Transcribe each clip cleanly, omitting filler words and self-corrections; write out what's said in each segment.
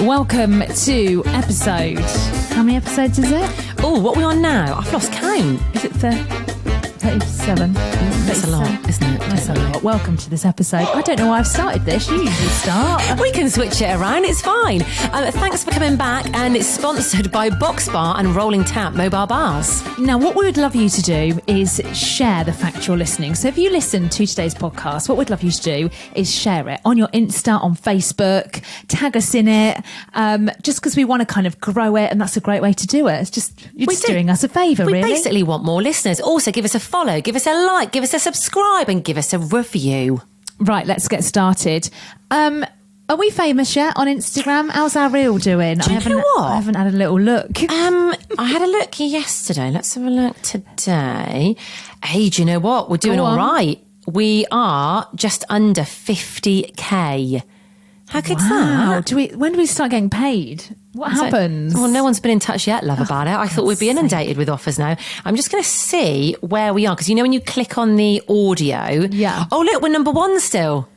Welcome to episode... How many episodes is it? Oh, what are we on now? I've lost count. Is it 37? That's a lot, isn't it? That's a lot. Welcome to this episode. I don't know why I've started this. You usually start. We can switch it around. It's fine. Thanks for coming back. And it's sponsored by Box Bar and Rolling Tap Mobile Bars. Now, what we would love you to do is share the fact you're listening. So if you listen to today's podcast, what we'd love you to do is share it on your Insta, on Facebook, tag us in it, just because we want to kind of grow it. And that's a great way to do it. It's just, you're just doing us a favour, really. We basically want more listeners. Also, give us a follow, give us a like, give us a subscribe and give us a review. Right, let's get started. Are we famous yet on Instagram? How's our reel doing? Do you know what? I haven't had a little look. I had a look yesterday. Let's have a look today. Hey, do you know what? We're doing all right. We are just under 50k. How good's that? When do we start getting paid? What happens? Well, no one's been in touch yet, love, about it. I thought we'd be inundated with offers now. I'm just going to see where we are. Because when you click on the audio... Yeah. Oh, look, we're number one still.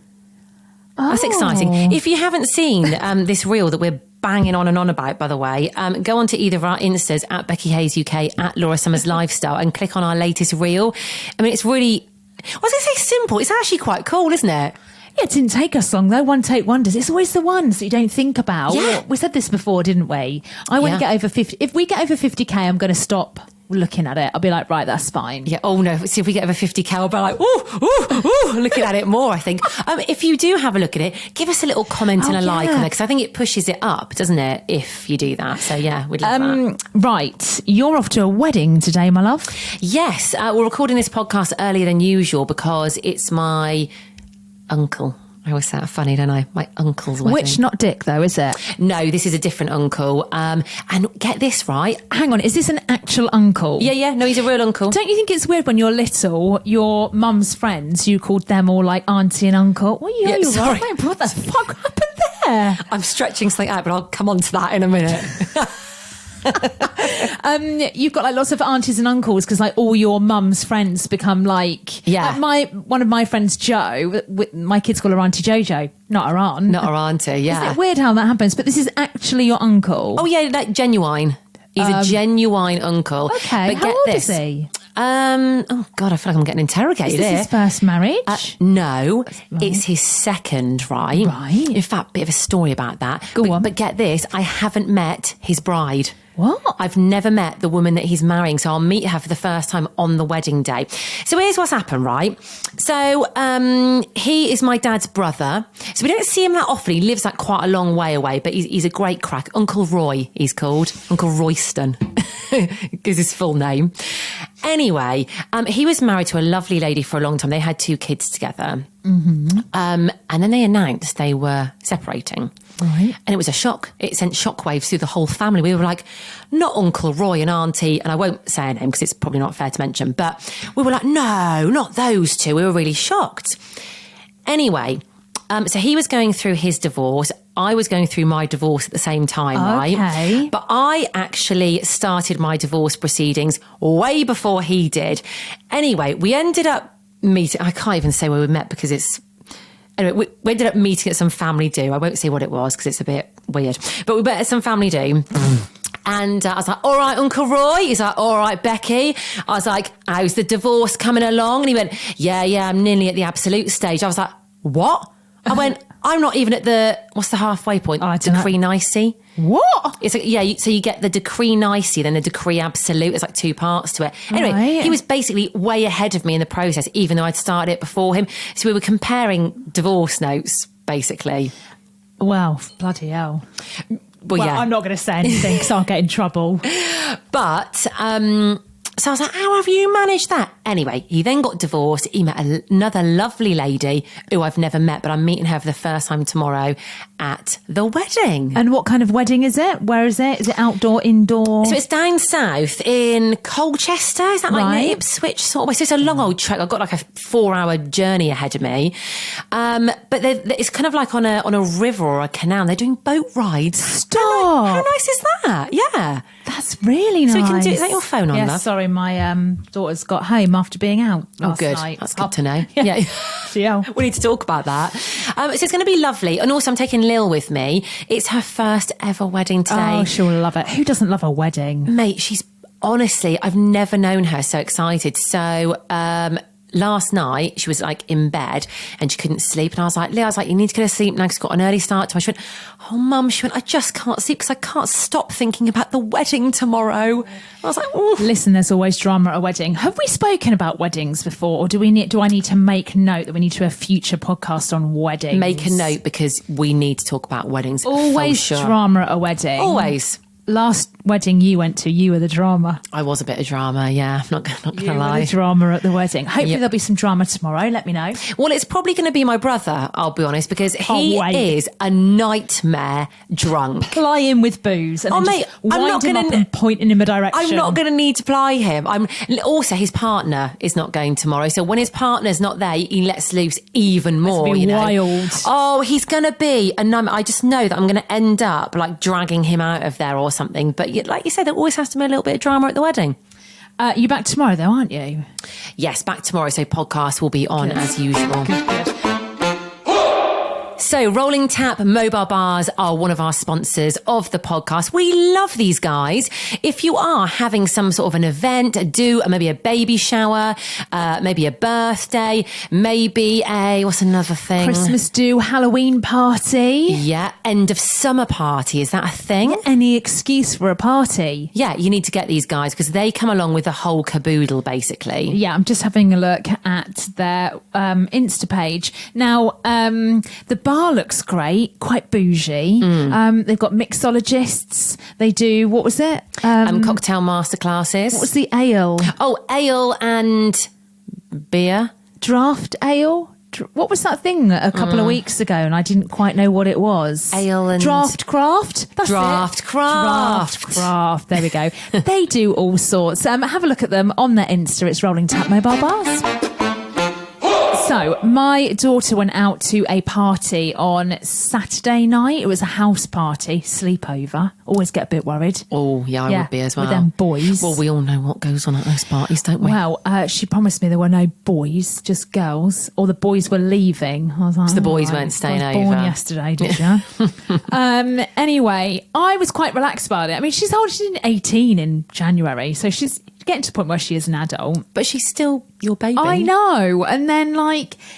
That's exciting. If you haven't seen this reel that we're banging on and on about, by the way, go on to either of our Instas at Becky Hayes UK, at laurasummerslifestyle, and click on our latest reel. I mean, it's really... I was going to say simple. It's actually quite cool, isn't it? Yeah, it didn't take us long, though. One take wonders. It's always the ones that you don't think about. Yeah. We said this before, didn't we? I want to get over 50. If we get over 50k, I'm going to stop looking at it. I'll be like, right, that's fine. Yeah. Oh no. See, if we get over 50k, I'll be like, ooh, looking at it more, I think. If you do have a look at it, give us a little comment and a like on it, because I think it pushes it up, doesn't it? If you do that. So yeah, we'd love that. Right. You're off to a wedding today, my love. Yes. We're recording this podcast earlier than usual because it's my uncle. I always say that funny, don't I? My uncle's wedding. Which, not Dick, though, is it? No, this is a different uncle. And get this right. Hang on, is this an actual uncle? Yeah. No, he's a real uncle. Don't you think it's weird when you're little, your mum's friends, you called them all like auntie and uncle? What are you sorry. Right? What the fuck happened there? I'm stretching something out, but I'll come on to that in a minute. You've got like lots of aunties and uncles because like all your mum's friends become like one of my friends, Joe, my kids call her Auntie Jojo, not her aunt. Not her auntie. Yeah. Isn't it weird how that happens? But this is actually your uncle. Oh yeah, like genuine. He's a genuine uncle. Okay. But how old is he? Oh God, I feel like I'm getting interrogated here. Is this his first marriage? No, it's his second, right? Right. In fact, bit of a story about that. Go on. But get this, I haven't met his bride. What? I've never met the woman that he's marrying, so I'll meet her for the first time on the wedding day. So here's what's happened, right? So he is my dad's brother. So we don't see him that often. He lives like quite a long way away, but he's a great crack. Uncle Roy, he's called. Uncle Royston is his full name. Anyway, he was married to a lovely lady for a long time. They had 2 kids together. Mm-hmm. And then they announced they were separating. Right. And it was a shock. It sent shockwaves through the whole family. We were like, not Uncle Roy and Auntie, and I won't say her name because it's probably not fair to mention, but we were like, no, not those two. We were really shocked. Anyway, so he was going through his divorce. I was going through my divorce at the same time, right? But I actually started my divorce proceedings way before he did. Anyway, we ended up meeting. I can't even say where we met because it's... Anyway, we ended up meeting at some family do. I won't say what it was because it's a bit weird. But we met at some family do. And I was like, all right, Uncle Roy. He's like, all right, Becky. I was like, how's the divorce coming along? And he went, yeah, I'm nearly at the absolute stage. I was like, what? I went, I'm not even at what's the halfway point? Decree nicey. What? It's like, so you get the decree nicey, then the decree absolute. There's like 2 parts to it. Anyway, He was basically way ahead of me in the process, even though I'd started it before him. So we were comparing divorce notes, basically. Wow, bloody hell. Well, yeah. I'm not going to say anything because I'll get in trouble. But So I was like, how have you managed that? Anyway, he then got divorced. He met another lovely lady who I've never met, but I'm meeting her for the first time tomorrow at the wedding. And what kind of wedding is it? Where is it? Is it outdoor, indoor? So it's down south in Colchester. Is that like near Ipswich sort of way? So it's a long old trek. I've got like a 4-hour journey ahead of me. But it's kind of like on a river or a canal. They're doing boat rides. Stop! How nice is that? Yeah. That's really nice. So we can do, is that your phone on, yes, love? Sorry, my daughter's got home after being out last night. That's good to know. Yeah. Yeah. We need to talk about that. So it's going to be lovely. And also I'm taking Lil with me. It's her first ever wedding today. Oh, she'll love it. Who doesn't love a wedding? Mate, honestly, I've never known her so excited. So, last night she was like in bed and she couldn't sleep. And I was like, Leah, you need to go to sleep now because you've got an early start tomorrow. She went, oh, Mum, I just can't sleep because I can't stop thinking about the wedding tomorrow. I was like, ooh. Listen, there's always drama at a wedding. Have we spoken about weddings before, or do I need to make note that we need to do a future podcast on weddings? Make a note because we need to talk about weddings. Always for sure. Drama at a wedding. Always. Last wedding you went to, you were the drama. I was a bit of drama, yeah. I'm not going to lie. You were the drama at the wedding. Hopefully there'll be some drama tomorrow. Let me know. Well, it's probably going to be my brother, I'll be honest, because he is a nightmare drunk. Ply him with booze and mate, I'm not him up and pointing him a direction. I'm not going to need to ply him. Also, his partner is not going tomorrow. So when his partner's not there, he lets loose even more. It's wild. Oh, he's going to be a number. I just know that I'm going to end up like dragging him out of there or something. But like you said, there always has to be a little bit of drama at the wedding. You're back tomorrow though, aren't you? Yes, back tomorrow. So podcast will be on as usual. Good. So Rolling Tap Mobile Bars are one of our sponsors of the podcast. We love these guys. If you are having some sort of an event, maybe a baby shower, maybe a birthday, maybe what's another thing? Christmas do, Halloween party. Yeah, end of summer party. Is that a thing? Any excuse for a party. Yeah, you need to get these guys because they come along with the whole caboodle, basically. Yeah, I'm just having a look at their Insta page. Now, the bar looks great, quite bougie. They've got mixologists. They do, what was it? Cocktail masterclasses. What was the ale? Oh, ale and beer. Draft ale? What was that thing a couple of weeks ago and I didn't quite know what it was? Ale and... Draft craft? That's Draft it. craft. Draft craft. There we go. They do all sorts. Have a look at them on their Insta. It's Rolling Tap Mobile Bars. So, my daughter went out to a party on Saturday night. It was a house party, sleepover. Always get a bit worried. Oh, yeah, I would be as well. With them boys. Well, we all know what goes on at those parties, don't we? Well, she promised me there were no boys, just girls, or the boys were leaving. I was like, so the boys weren't staying over. Born yesterday, did you? Anyway, I was quite relaxed about it. I mean, she's 18 in January, so she's getting to the point where she is an adult. But she's still your baby. I know. And then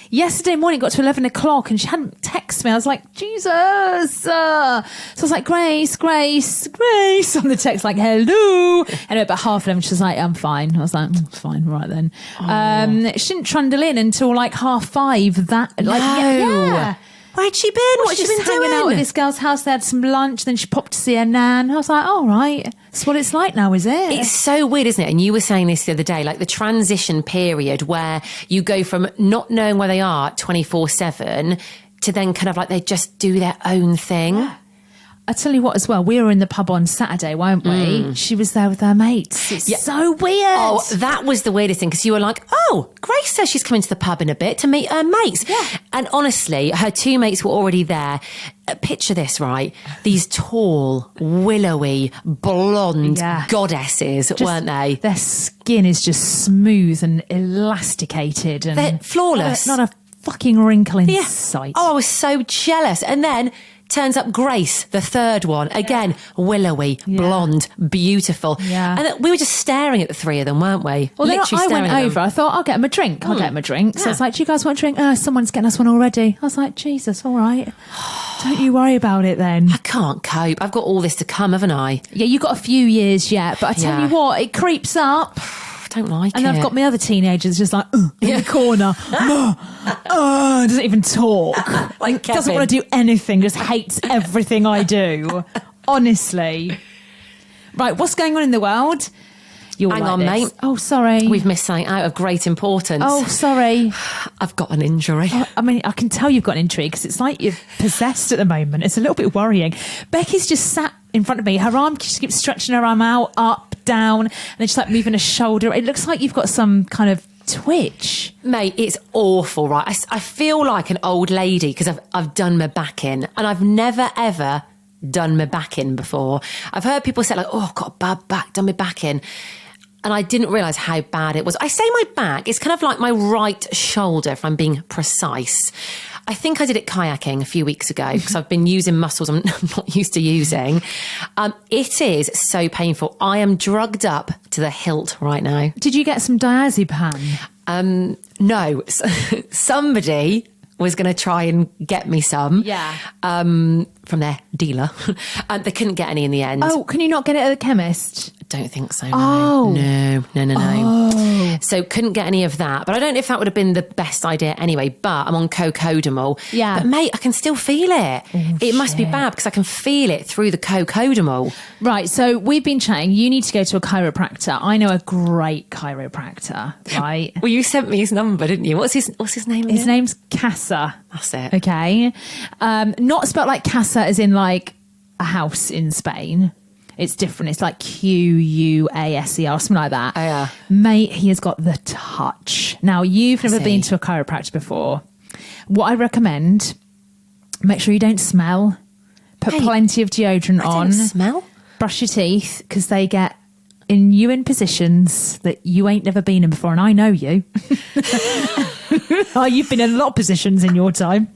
yesterday morning got to 11 o'clock and she hadn't texted me. I was like, Jesus. So I was like, Grace on the text, like, hello. And about 11:30 she was like, I'm fine. I was like, fine, right then. She didn't trundle in until 5:30. Yeah. Where'd she been? What's she been hanging doing? out at this girl's house. They had some lunch. Then she popped to see her nan. I was like, all right. That's what it's like now, is it? It's so weird, isn't it? And you were saying this the other day, like the transition period where you go from not knowing where they are 24/7 to then kind of they just do their own thing. Yeah. I tell you what as well, we were in the pub on Saturday, weren't we? She was there with her mates. It's so weird. Oh, that was the weirdest thing because you were like, oh, Grace says she's coming to the pub in a bit to meet her mates. Yeah. And honestly, her two mates were already there. Picture this, right? These tall, willowy, blonde goddesses, weren't they? Their skin is just smooth and elasticated. And they're flawless. Not a fucking wrinkle in sight. Oh, I was so jealous. And then turns up Grace, the third one. Again, willowy, blonde, beautiful. Yeah. And we were just staring at the three of them, weren't we? Well, literally I staring went at them. over. I thought, I'll get them a drink. So I was like, do you guys want a drink? Someone's getting us one already. I was like, Jesus, all right. Don't you worry about it then. I can't cope. I've got all this to come, haven't I? Yeah, you've got a few years yet. But I tell you what, it creeps up. Don't like and it. And I've got my other teenagers just in the corner. Doesn't even talk. Doesn't want to do anything, just hates everything I do. Honestly. Right, what's going on in the world? Hang on, mate. Oh, sorry. We've missed something out of great importance. Oh, sorry. I've got an injury. I mean, I can tell you've got an injury because it's like you're possessed at the moment. It's a little bit worrying. Becky's just sat in front of me. Her arm, she keeps stretching her arm out, up, down, and then she's moving her shoulder. It looks like you've got some kind of twitch. Mate, it's awful, right? I feel like an old lady because I've done my back in and I've never, ever done my back in before. I've heard people say oh, I've got a bad back, done my back in. And I didn't realise how bad it was. I say my back, it's kind of like my right shoulder, if I'm being precise. I think I did it kayaking a few weeks ago because I've been using muscles I'm not used to using. It is so painful. I am drugged up to the hilt right now. Did you get some diazepam? No. Somebody was going to try and get me some. Yeah. From their dealer. They couldn't get any in the end. Oh, can you not get it at the chemist? Don't think so. No. Oh. No. Oh. So couldn't get any of that. But I don't know if that would have been the best idea anyway. But I'm on cocodamol. Yeah. But mate, I can still feel it. It must be shit. bad because I can feel it through the cocodamol. Right. So we've been chatting. You need to go to a chiropractor. I know a great chiropractor, right? Well, you sent me his number, didn't you? What's his name again? His name's Casa. That's it. Okay. Not spelled like Casa as in like a house in Spain. It's different. It's like Quaser, something like that. Oh, yeah. Mate, he has got the touch. Now, you've never been to a chiropractor before. What I recommend, make sure you don't smell. Put plenty of deodorant on. Don't smell? Brush your teeth because they get in positions that you ain't never been in before. And I know you. Oh, you've been in a lot of positions in your time.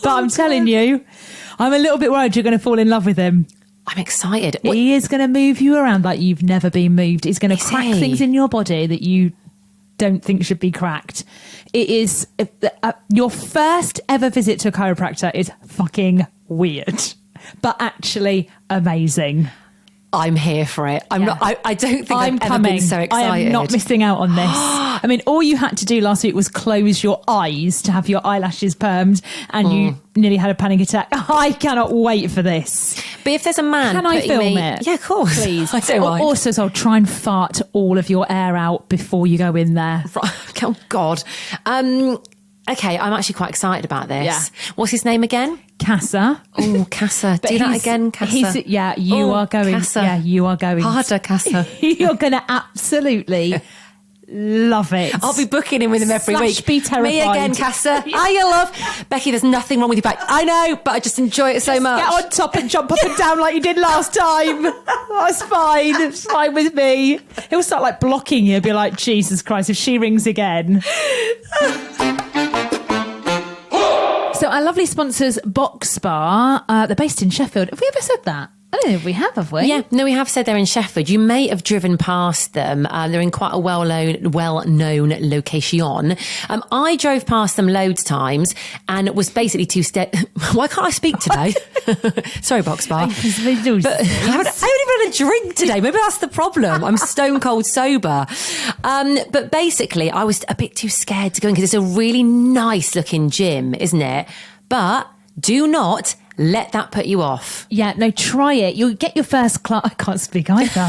But I'm telling you, I'm a little bit worried you're going to fall in love with him. I'm excited. He is going to move you around like you've never been moved. He's going to crack things in your body that you don't think should be cracked. It is your first ever visit to a chiropractor is fucking weird, but actually amazing. I'm here for it. I don't think I've ever been so excited. I am not missing out on this. I mean, all you had to do last week was close your eyes to have your eyelashes permed and you nearly had a panic attack. I cannot wait for this. But if there's a man Can I film it? Yeah, of course. Please. I don't mind. Also, so I'll try and fart all of your air out before you go in there. Oh, God. Okay, I'm actually quite excited about this. Yeah. What's his name again? Casa. Oh, Casa. Do that again, Casa. You are going. Casa. Yeah, you are going. Harder, Casa. You're going to absolutely love it. I'll be booking in with him every week. Be terrified. Me again, Casa. Hiya, love. Becky, there's nothing wrong with your back. I know, but I just enjoy it so much. Get on top and jump up and down like you did last time. That's fine. It's fine with me. He'll start like blocking you. Be like, Jesus Christ, if she rings again. So our lovely sponsors, Box Bar, they're based in Sheffield. Have we ever said that? I don't know if we have we? Yeah, no, we have said they're in Sheffield. You may have driven past them. They're in quite a well-known location. I drove past them loads of times and was basically Why can't I speak today? Sorry, Box Bar. But I haven't even had a drink today. Maybe that's the problem. I'm stone cold sober. But basically, I was a bit too scared to go in because it's a really nice looking gym, isn't it? But do not let that put you off. Yeah, no, try it. You'll get your first class. I can't speak either.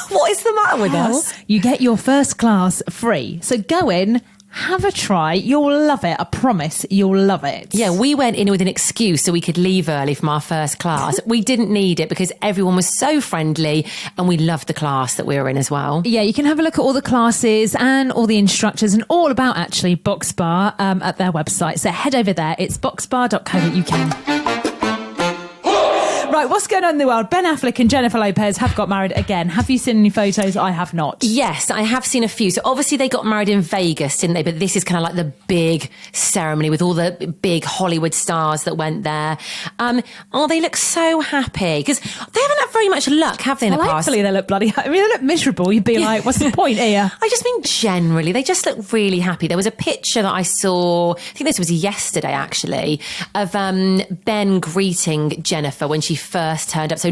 What is the matter with us? You get your first class free. So go in, have a try. You'll love it. I promise you'll love it. Yeah, we went in with an excuse so we could leave early from our first class. We didn't need it because everyone was so friendly and we loved the class that we were in as well. Yeah, you can have a look at all the classes and all the instructors and all about actually Box Bar at their website. So head over there. It's boxbar.co.uk. Right, what's going on in the world? Ben Affleck and Jennifer Lopez have got married again. Have you seen any photos? I have not. Yes, I have seen a few. So obviously they got married in Vegas, didn't they? But this is kind of like the big ceremony with all the big Hollywood stars that went there. They look so happy because they haven't had very much luck, have they, in the past? Hopefully they look bloody... I mean, they look miserable. You'd be like, what's the point here? I just mean generally, they just look really happy. There was a picture that I saw, I think this was yesterday actually, of Ben greeting Jennifer when she first turned up. So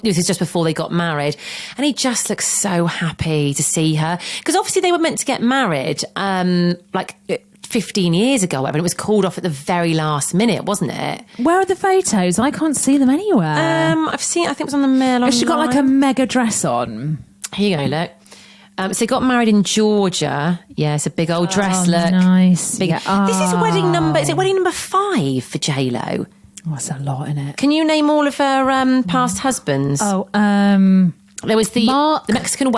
this is just before they got married. And he just looks so happy to see her. Because obviously they were meant to get married like 15 years ago, whatever, and it was called off at the very last minute, wasn't it? Where are the photos? I can't see them anywhere. I've seen, I think it was on the Mail online. She got like a mega dress on. Here you go, look. So they got married in Georgia. Yeah, it's a big old dress look. Nice. Big, yeah. This is wedding number, is it wedding number 5 for J-Lo? Oh, that's a lot, isn't it? Can you name all of her past husbands? There was the Mexican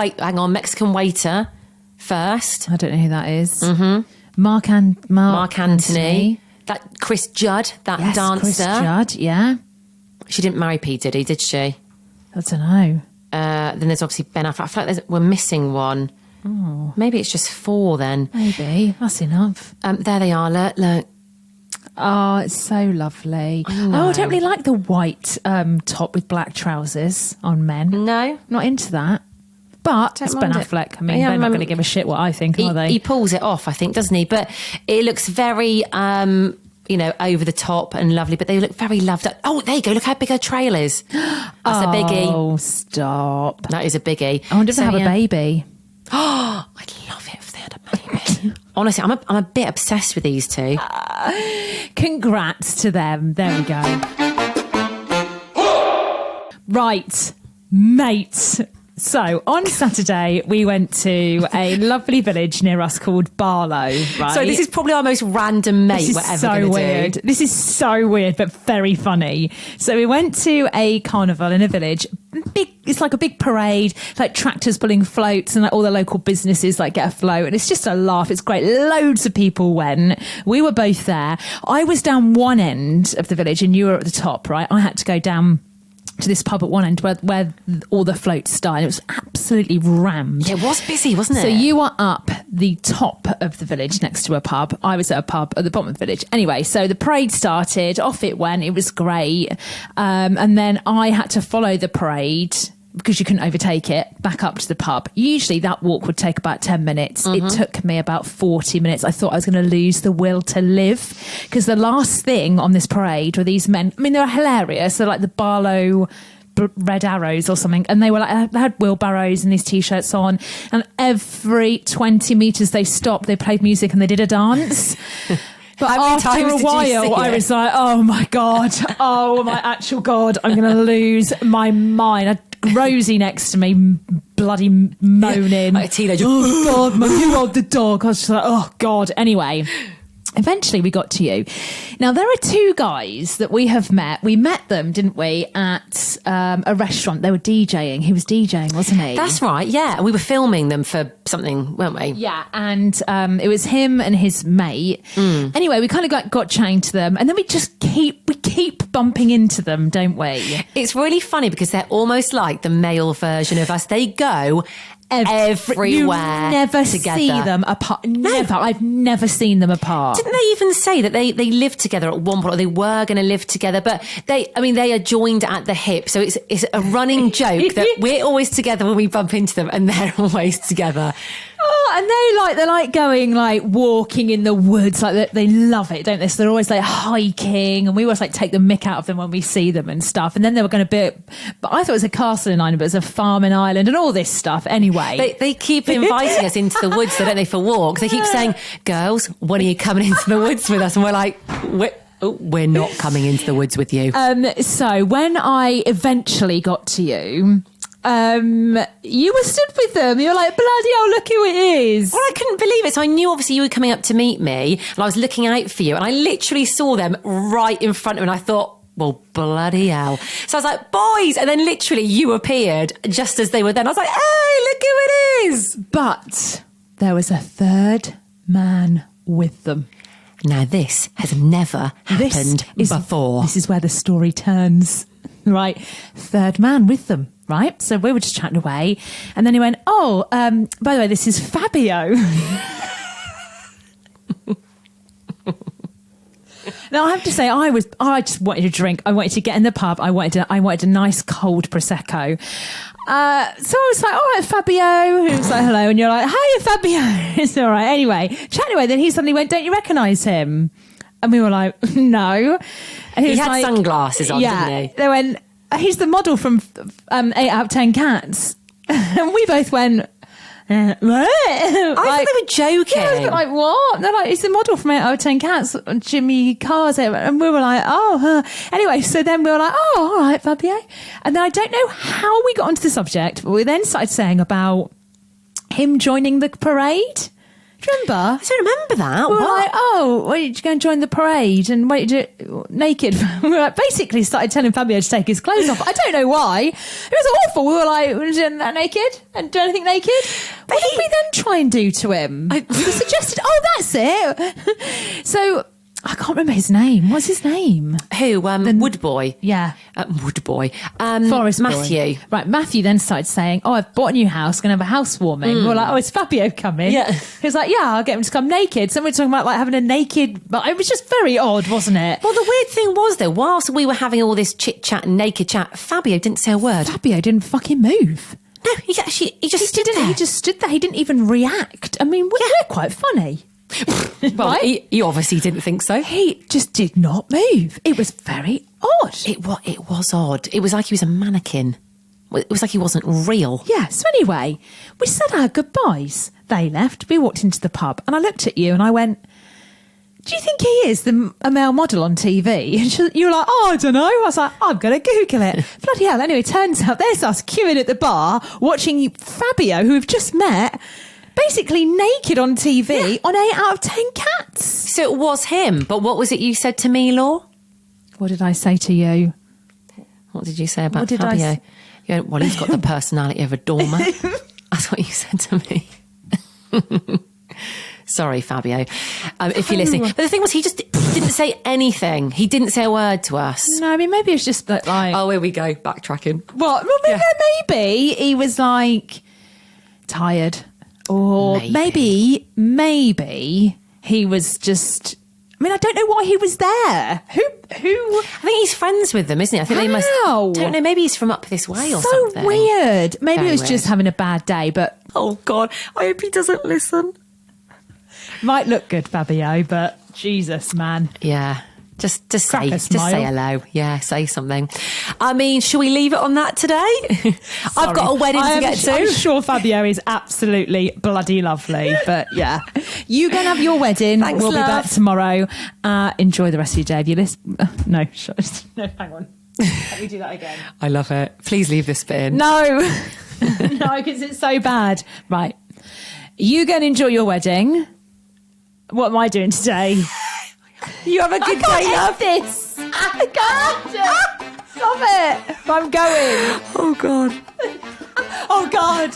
Mexican waiter first. I don't know who that is. Mm-hmm. Mark Anthony. That Chris Judd, that dancer. Chris Judd, yeah. She didn't marry P. Diddy, did she? I don't know. Then there's obviously Bennifer. I feel like we're missing one. Oh. Maybe it's just 4 then. Maybe. That's enough. There they are. Look. Oh, it's so lovely. I don't really like the white top with black trousers on men. No. Not into that. But it's Ben Affleck. I mean, they're not going to give a shit what I think, are they? He pulls it off, I think, doesn't he? But it looks very, over the top and lovely, but they look very loved up. Oh, there you go. Look how big her trail is. That's a biggie. Oh, stop. That is a biggie. I wonder if they have a baby. Oh, I'd love it if they had a baby. Honestly, I'm a bit obsessed with these two. Congrats to them. There we go. Right, mate. So on Saturday, we went to a lovely village near us called Barlow, right? So this is probably our most random mate we're ever going to do. Weird. This is so weird, but very funny. So we went to a carnival in a village. It's like a big parade, like tractors pulling floats, and like all the local businesses like get a float, and it's just a laugh. It's great. Loads of people went. We were both there. I was down one end of the village, and you were at the top, right? I had to go down to this pub at one end where all the floats started. It was absolutely rammed. Yeah, it was busy, wasn't it? So you were up the top of the village next to a pub. I was at a pub at the bottom of the village. Anyway, so the parade started, off it went. It was great. And then I had to follow the parade because you couldn't overtake it, back up to the pub. Usually that walk would take about 10 minutes. Mm-hmm. It took me about 40 minutes. I thought I was going to lose the will to live because the last thing on this parade were these men. I mean, they were hilarious. They're like the Barlow Red Arrows or something. And they were like, they had wheelbarrows and these T-shirts on. And every 20 metres they stopped, they played music and they did a dance. But after a while, I was like, oh my God, oh my actual God, I'm going to lose my mind. I had Rosie next to me, bloody moaning. Like a teenager. Oh God, you are the dog. I was just like, oh God. Anyway, eventually we got to you. Now, there are 2 guys that we have met. We met them, didn't we, at a restaurant. They were DJing. He was DJing, wasn't he? That's right, yeah. And we were filming them for something, weren't we? Yeah, and it was him and his mate. Anyway, we kind of got chatting to them, and then we keep bumping into them, don't we? It's really funny because they're almost like the male version of us. They go everywhere. You never together. see them apart. Never. I've never seen them apart. Didn't they even say that they lived together at one point, or they were going to live together? But they are joined at the hip. So it's a running joke that we're always together when we bump into them, and they're always together. Oh, and they're like going like walking in the woods, like they love it, don't they? So they're always like hiking, and we always like take the mick out of them when we see them and stuff. And then they were going to be, but I thought it was a castle in Ireland, but it was a farm in Ireland, and all this stuff. Anyway, they keep inviting us into the woods, don't they, for walks? They keep saying, "Girls, when are you coming into the woods with us?" And we're like, we're not coming into the woods with you. So when I eventually got to you. You were stood with them. You were like, bloody hell, look who it is. Well, I couldn't believe it. So I knew obviously you were coming up to meet me, and I was looking out for you, and I literally saw them right in front of me, and I thought, well, bloody hell. So I was like, boys, and then literally you appeared just as they were there. I was like, hey, look who it is. But there was a 3rd man with them. Now, this has never happened before. This is where the story turns, right? 3rd man with them. Right, so we were just chatting away, and then he went, "Oh, by the way, this is Fabio." Now I have to say, I just wanted a drink. I wanted to get in the pub. I wanted a nice cold prosecco. So I was like, "All right, Fabio." He was like, "Hello," and you're like, "Hiya, Fabio." It's all right. Anyway, chatting away. Then he suddenly went, "Don't you recognise him?" And we were like, "No." And he had like, sunglasses on, didn't he? They went, "He's the model from 8 out of 10 Cats." And we both went, what? I thought they were joking. Yeah, I was like, what? They're like, he's the model from 8 out of 10 Cats, Jimmy Carr's. And we were like, oh. Anyway, so then we were like, oh, all right, Fabio. And then I don't know how we got onto the subject, but we then started saying about him joining the parade. Do you remember? I don't remember that. We were like, oh, why did you go and join the parade and wait naked? We were like, basically started telling Fabio to take his clothes off. I don't know why. It was awful. We were like, naked and do anything naked. What did we then try and do to him? We suggested, oh, that's it. So I can't remember his name. What's his name? Who? Woodboy. Yeah. Woodboy. Forest boy. Matthew. Right, Matthew then started saying, I've bought a new house, going to have a housewarming. We're like, is Fabio coming? Yeah. He was like, I'll get him to come naked. So we're talking about like having a naked... But it was just very odd, wasn't it? Well, the weird thing was, though, whilst we were having all this chit-chat and naked chat, Fabio didn't say a word. Fabio didn't fucking move. No, he just stood there. He just stood there. He didn't even react. I mean, we're quite funny. Well, right? he obviously didn't think so. He just did not move. It was very odd. It was odd. It was like he was a mannequin. It was like he wasn't real. Yeah, so anyway, we said our goodbyes. They left. We walked into the pub and I looked at you and I went, do you think he is a male model on TV? And you were like, I don't know. I was like, I'm going to Google it. Bloody hell. Anyway, turns out there's us queuing at the bar watching Fabio, who we've just met, basically naked on TV on 8 out of 10 cats. So it was him. But what was it you said to me, Laura? What did I say to you? What did you say about Fabio? You went, well, he's got the personality of a doormat. That's what you said to me. Sorry, Fabio, if you're listening. But the thing was, he just didn't say anything. He didn't say a word to us. No, I mean, maybe it's just that, like... Oh, here we go, backtracking. What? Well, maybe he was, like, tired. Or maybe he was just... I mean, I don't know why he was there. Who? I think he's friends with them, isn't he? I think they must... Don't know, maybe he's from up this way or something. So weird. Maybe Very he was just having a bad day, but... Oh, God, I hope he doesn't listen. Might look good, Fabio, but Jesus, man. Yeah. Just say smile. hello. Yeah, say something. I mean, shall we leave it on that today? I've got a wedding to get to. I'm sure Fabio is absolutely bloody lovely, but yeah. You go and have your wedding. Thanks, we'll love. be back tomorrow. Enjoy the rest of your day. If you listen... No, hang on. Let me do that again. I love it. Please leave this bit in. No. No, because it's so bad. Right. You go and enjoy your wedding. What am I doing today? You have a good day, love. This. I can't. Stop it. I'm going. Oh, God. Oh, God.